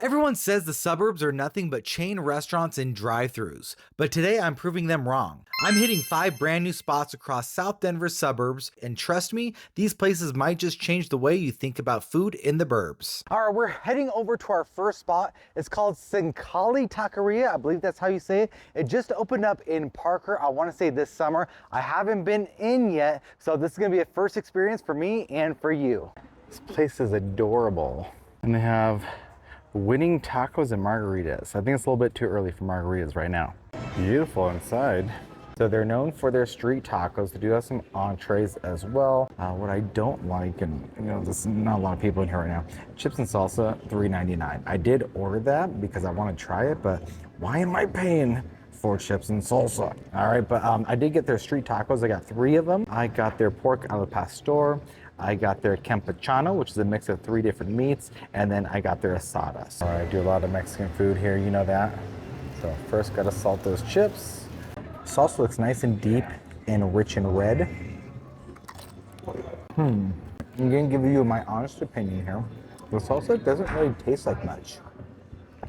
Everyone says the suburbs are nothing but chain restaurants and drive-thrus, but today I'm proving them wrong. I'm hitting 5 brand new spots across South Denver's suburbs, and trust me, these places might just change the way you think about food in the burbs. All right, we're heading over to our first spot. It's called Cencalli Taqueria. I believe that's how you say it. It just opened up in Parker, I want to say this summer. I haven't been in yet, so this is gonna be a first experience for me and for you. This place is adorable. And they have winning tacos and margaritas. I think it's a little bit too early for margaritas right now. Beautiful inside. So they're known for their street tacos. They do have some entrees as well. What I don't like, and you know, there's not a lot of people in here right now, chips and salsa, $3.99. I did order that because I want to try it, but why am I paying for chips and salsa? All right, but I did get their street tacos. I got 3 of them. I got their pork al pastor. I got their campechano, which is a mix of 3 different meats, and then I got their asadas. All right, I do a lot of Mexican food here, you know that. So first gotta salt those chips. Salsa looks nice and deep and rich and red. I'm gonna give you my honest opinion here. The salsa doesn't really taste like much.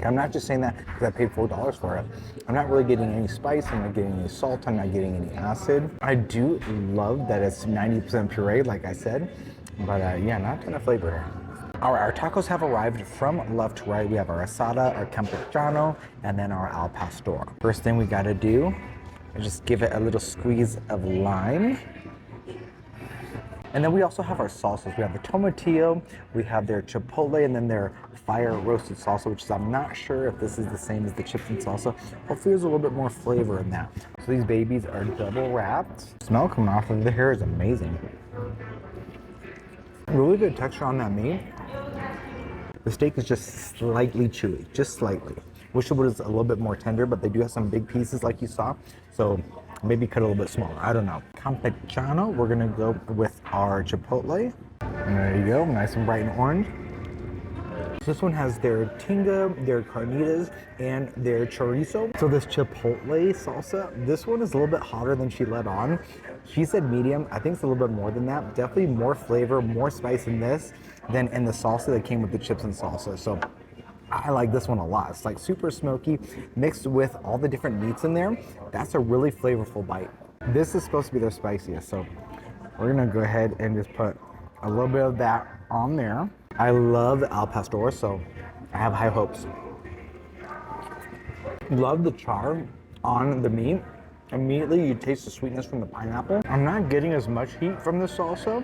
I'm not just saying that because I paid $4 for it. I'm not really getting any spice, I'm not getting any salt, I'm not getting any acid. I do love that it's 90% puree, like I said, but yeah, not a ton of flavor here. All right, our tacos have arrived from left to right. We have our asada, our campechano, and then our al pastor. First thing we gotta do is just give it a little squeeze of lime. And then we also have our salsas. We have the tomatillo, we have their chipotle, and then their fire roasted salsa, which is, I'm not sure if this is the same as the chips and salsa. Hopefully there's a little bit more flavor in that. So these babies are double wrapped. The smell coming off of the hair is amazing. Really good texture on that meat. The steak is just slightly chewy, just slightly. Wish it was a little bit more tender, but they do have some big pieces like you saw. So maybe cut a little bit smaller, I don't know. Campechano, we're gonna go with our chipotle. And there you go, nice and bright and orange. This one has their tinga, their carnitas, and their chorizo. So this chipotle salsa, this one is a little bit hotter than she let on. She said medium, I think it's a little bit more than that. Definitely more flavor, more spice in this than in the salsa that came with the chips and salsa. So I like this one a lot. It's like super smoky, mixed with all the different meats in there. That's a really flavorful bite. This is supposed to be their spiciest, so we're gonna go ahead and just put a little bit of that on there. I love the al pastor, so I have high hopes. Love the char on the meat. Immediately you taste the sweetness from the pineapple. I'm not getting as much heat from the salsa,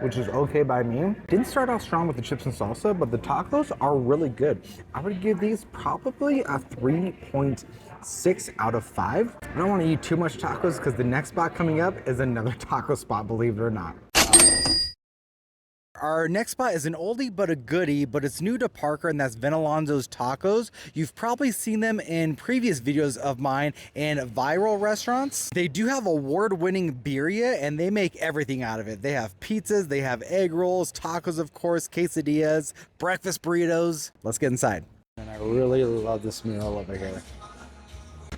which is okay by me. Didn't start off strong with the chips and salsa, but the tacos are really good. I would give these probably a 3.6 out of 5. I don't want to eat too much tacos because the next spot coming up is another taco spot, believe it or not. Our next spot is an oldie but a goodie, but it's new to Parker, and that's Venalonzo's Tacos. You've probably seen them in previous videos of mine in viral restaurants. They do have award-winning birria, and they make everything out of it. They have pizzas, they have egg rolls, tacos of course, quesadillas, breakfast burritos. Let's get inside. And I really love this meal over here.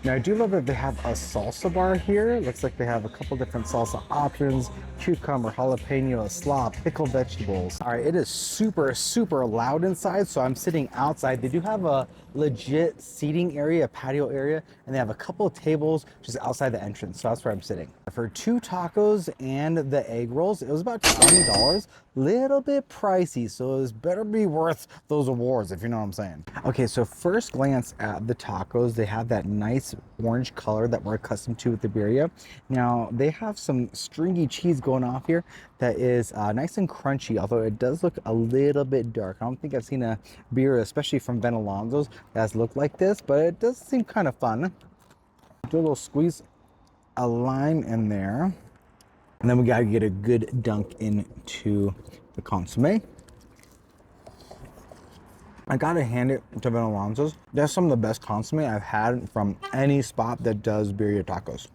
Now I do love that they have a salsa bar here. Looks like they have a couple different salsa options: cucumber, jalapeno, slaw, pickled vegetables. All right, it is super, super loud inside, so I'm sitting outside. They do have a legit seating area, a patio area, and they have a couple of tables just outside the entrance, so that's where I'm sitting. For 2 tacos and the egg rolls, it was about $20. Little bit pricey, so it better be worth those awards, if you know what I'm saying. Okay, so first glance at the tacos, they have that nice orange color that we're accustomed to with the birria. Now they have some stringy cheese going off here that is nice and crunchy, although it does look a little bit dark. I don't think I've seen a birria, especially from Venalonzo's, that has looked like this, but it does seem kind of fun. Do a little squeeze of lime in there, and then we gotta get a good dunk into the consomme. I gotta hand it to Venalonzo's. That's some of the best consomme I've had from any spot that does birria tacos.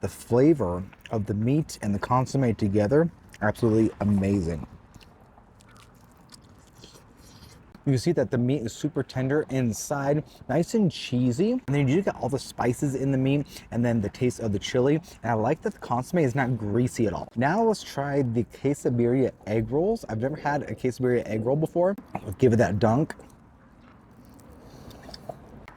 The flavor of the meat and the consomme together, absolutely amazing. You see that the meat is super tender inside, nice and cheesy. And then you do get all the spices in the meat and then the taste of the chili. And I like that the consomme is not greasy at all. Now let's try the Quesabirria egg rolls. I've never had a Quesabirria egg roll before. I'll give it that dunk.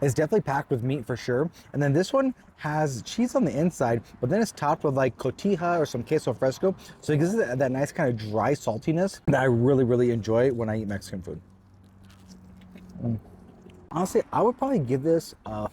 It's definitely packed with meat for sure. And then this one has cheese on the inside, but then it's topped with like cotija or some queso fresco. So it gives it that nice kind of dry saltiness that I really, really enjoy when I eat Mexican food. Honestly, I would probably give this a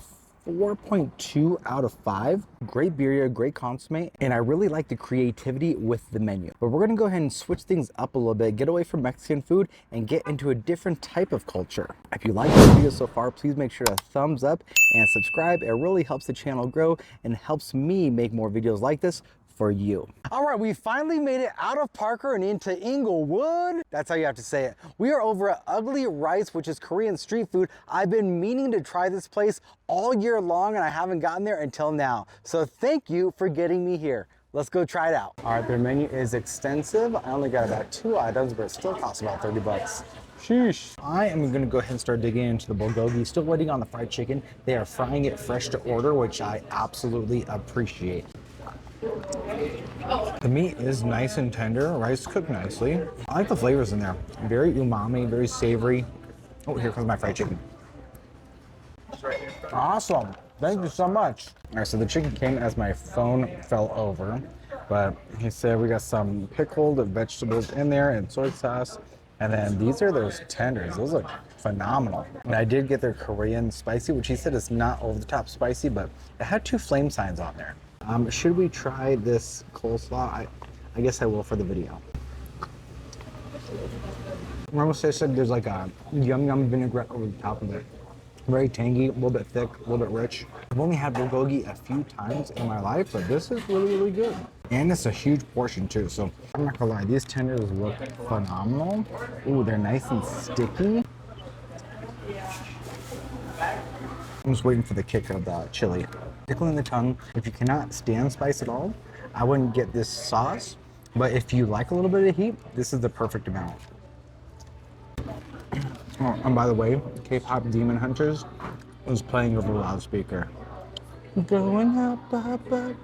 4.2 out of 5. Great birria, great consomme, and I really like the creativity with the menu. But we're gonna go ahead and switch things up a little bit, get away from Mexican food and get into a different type of culture. If you like this video so far, please make sure to thumbs up and subscribe. It really helps the channel grow and helps me make more videos like this for you. All right, we finally made it out of Parker and into Englewood. That's how you have to say it. We are over at Ugly Rice, which is Korean street food. I've been meaning to try this place all year long and I haven't gotten there until now. So thank you for getting me here. Let's go try it out. All right, their menu is extensive. I only got about 2 items, but it still costs about 30 bucks. Sheesh. I am gonna go ahead and start digging into the bulgogi. Still waiting on the fried chicken. They are frying it fresh to order, which I absolutely appreciate. The meat is nice and tender, rice cooked nicely. I like the flavors in there. Very umami, very savory. Oh, here comes my fried chicken. Awesome, thank you so much. All right, so the chicken came as my phone fell over, but he said we got some pickled vegetables in there and soy sauce. And then these are those tenders. Those look phenomenal. And I did get their Korean spicy, which he said is not over the top spicy, but it had 2 flame signs on there. Should we try this coleslaw? I guess I will for the video. Remember I said there's like a yum vinaigrette over the top of it. Very tangy, a little bit thick, a little bit rich. I've only had bulgogi a few times in my life, but this is really, really good. And it's a huge portion too, so I'm not gonna lie, these tenders look phenomenal. Ooh, they're nice and sticky. I'm just waiting for the kick of the chili. Tickling the tongue. If you cannot stand spice at all, I wouldn't get this sauce. But if you like a little bit of heat, this is the perfect amount. Oh, and by the way, K-pop Demon Hunters was playing over the loudspeaker. Going up, up, up.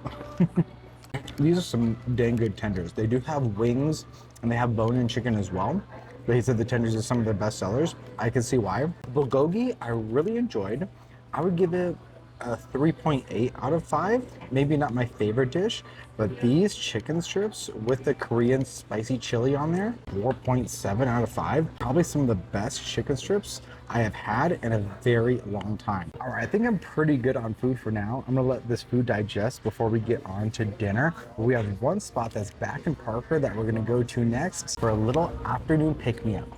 These are some dang good tenders. They do have wings and they have bone-in chicken as well. But he said the tenders are some of their best sellers. I can see why. Bulgogi, I really enjoyed. I would give it a 3.8 out of 5. Maybe not my favorite dish, but these chicken strips with the Korean spicy chili on there, 4.7 out of 5. Probably some of the best chicken strips I have had in a very long time. All right, I think I'm pretty good on food for now. I'm gonna let this food digest before we get on to dinner. We have one spot that's back in Parker that we're gonna go to next for a little afternoon pick-me-up.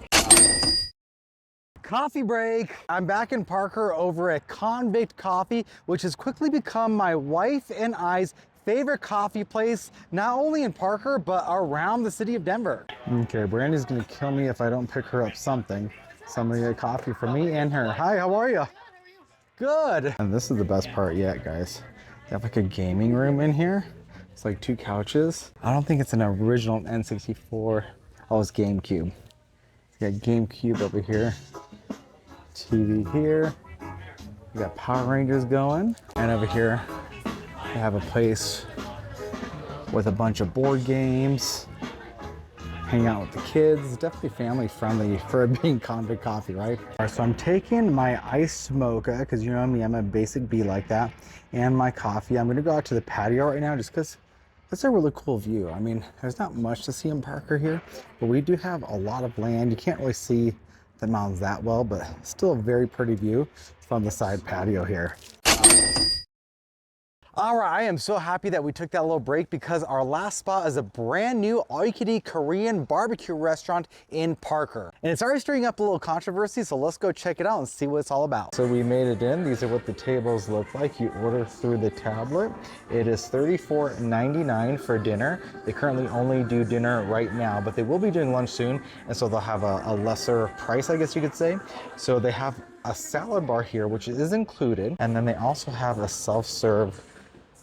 Coffee break. I'm back in Parker over at Convict Coffee, which has quickly become my wife and I's favorite coffee place, not only in Parker, but around the city of Denver. Okay, Brandy's gonna kill me if I don't pick her up something. Somebody get coffee for me and her. Hi, how are you? Good. And this is the best part yet, guys. They have like a gaming room in here. It's like 2 couches. I don't think it's an original N64. Oh, it's GameCube. You got GameCube over here. TV here. We got Power Rangers going. And over here, we have a place with a bunch of board games. Hang out with the kids. Definitely family friendly for it being Convict Coffee, right? All right, so I'm taking my iced mocha, because you know me, I'm a basic bee like that, and my coffee. I'm gonna go out to the patio right now just because it's a really cool view. I mean, there's not much to see in Parker here, but we do have a lot of land. You can't really see the mountains that well, but still a very pretty view from the side patio here. All right, I am so happy that we took that little break because our last spot is a brand new all-you-can-eat Korean barbecue restaurant in Parker. And it's already stirring up a little controversy, so let's go check it out and see what it's all about. So we made it in. These are what the tables look like. You order through the tablet. It is $34.99 for dinner. They currently only do dinner right now, but they will be doing lunch soon, and so they'll have a lesser price, I guess you could say. So they have a salad bar here, which is included, and then they also have a self-serve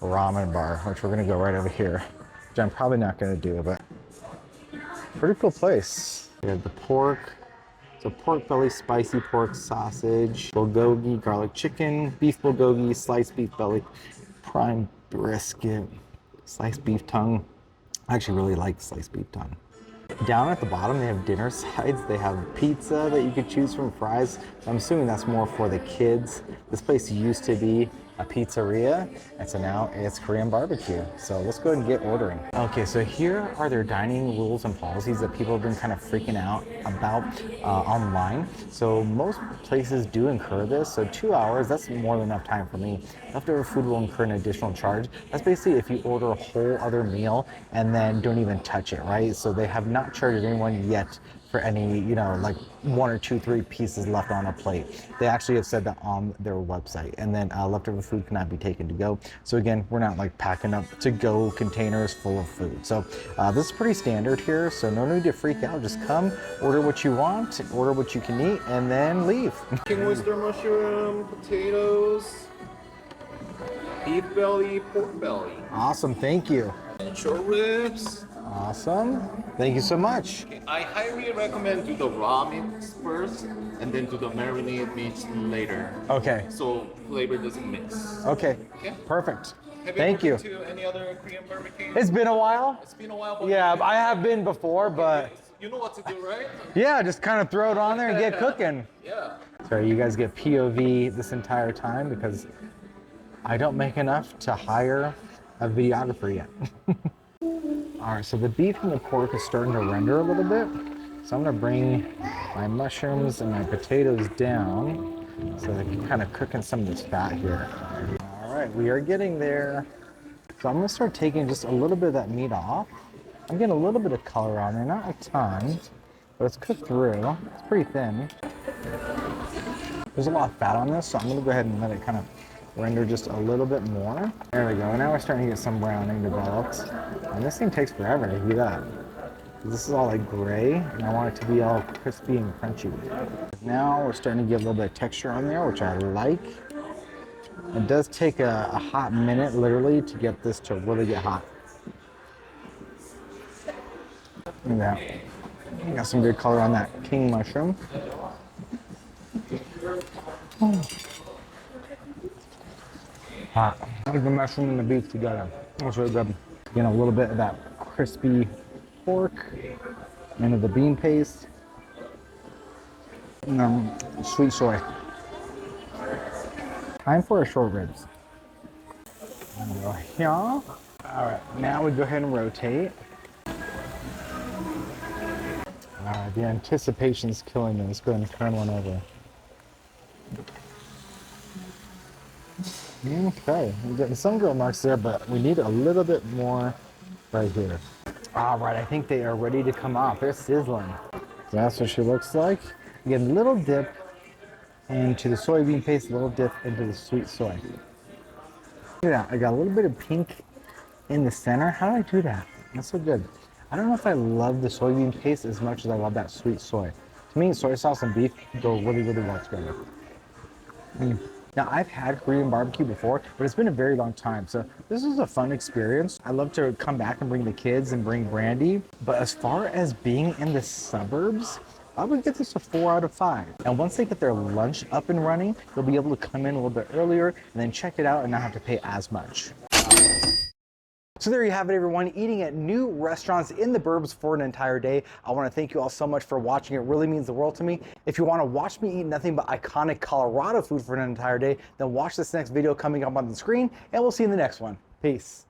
ramen bar, which we're gonna go right over here, which I'm probably not gonna do, but pretty cool place. We have the pork, So pork belly, spicy pork sausage, bulgogi, garlic chicken, beef bulgogi, sliced beef belly, prime brisket, sliced beef tongue. I actually really like sliced beef tongue. Down at the bottom, they have dinner sides. They have pizza that you could choose from, fries. So I'm assuming that's more for the kids. This place used to be a pizzeria, and so now it's Korean barbecue. So let's go ahead and get ordering. Okay, so here are their dining rules and policies that people have been kind of freaking out about online. So most places do incur this. So 2 hours, that's more than enough time for me. Leftover food will incur an additional charge. That's basically if you order a whole other meal and then don't even touch it, right? So they have not charged anyone yet for any, you know, like 1 or 2, 3 pieces left on a plate. They actually have said that on their website. And then leftover food cannot be taken to go. So again, we're not like packing up to go containers full of food. So this is pretty standard here. So no need to freak out. Just come, order what you want, order what you can eat, and then leave. Chicken oyster mushroom, potatoes, beef belly, pork belly. Awesome, thank you. Short ribs. Awesome, thank you so much. I highly recommend do the raw meats first and then do the marinated meats later. Okay. So flavor doesn't mix. Okay, Okay. perfect. Have Thank you you. been to any other Korean barbecue? It's been a while. It's been a while. But Yeah, I have been before, but you know what to do, right? yeah, just kind of throw it on there and get cooking. Yeah. Sorry, you guys get POV this entire time because I don't make enough to hire a videographer yet. All right, so the beef and the pork is starting to render a little bit. So I'm gonna bring my mushrooms and my potatoes down so they can kind of cook in some of this fat here. All right, we are getting there. So I'm gonna start taking just a little bit of that meat off. I'm getting a little bit of color on there, not a ton, but it's cooked through. It's pretty thin. There's a lot of fat on this, so I'm gonna go ahead and let it kind of render just a little bit more. There we go. Now we're starting to get some browning developed. And this thing takes forever to heat up. This is all like gray, and I want it to be all crispy and crunchy. Now we're starting to get a little bit of texture on there, which I like. It does take a hot minute, literally, to get this to really get hot. Look at that. Got some good color on that king mushroom. Hot. The mushroom and the beef together. That's really good. Getting a little bit of that crispy pork into the bean paste. And sweet soy. Time for our short ribs. There we go here. All right, now we go ahead and rotate. All right, the anticipation's killing me. Let's go ahead and turn one over. Okay, we're getting some grill marks there, but we need a little bit more right here. All right, I think they are ready to come off. They're sizzling. So that's what she looks like. Again, a little dip into the soybean paste, a little dip into the sweet soy. Look at that, I got a little bit of pink in the center. How do I do that? That's so good. I don't know if I love the soybean paste as much as I love that sweet soy. To me, soy sauce and beef go really, really well together. Now, I've had Korean barbecue before, but it's been a very long time. So this is a fun experience. I love to come back and bring the kids and bring Brandy. But as far as being in the suburbs, I would get this a 4 out of 5. And once they get their lunch up and running, they'll be able to come in a little bit earlier and then check it out and not have to pay as much. So there you have it, everyone, eating at new restaurants in the burbs for an entire day. I want to thank you all so much for watching. It really means the world to me. If you want to watch me eat nothing but iconic Colorado food for an entire day, then watch this next video coming up on the screen, and we'll see you in the next one. Peace.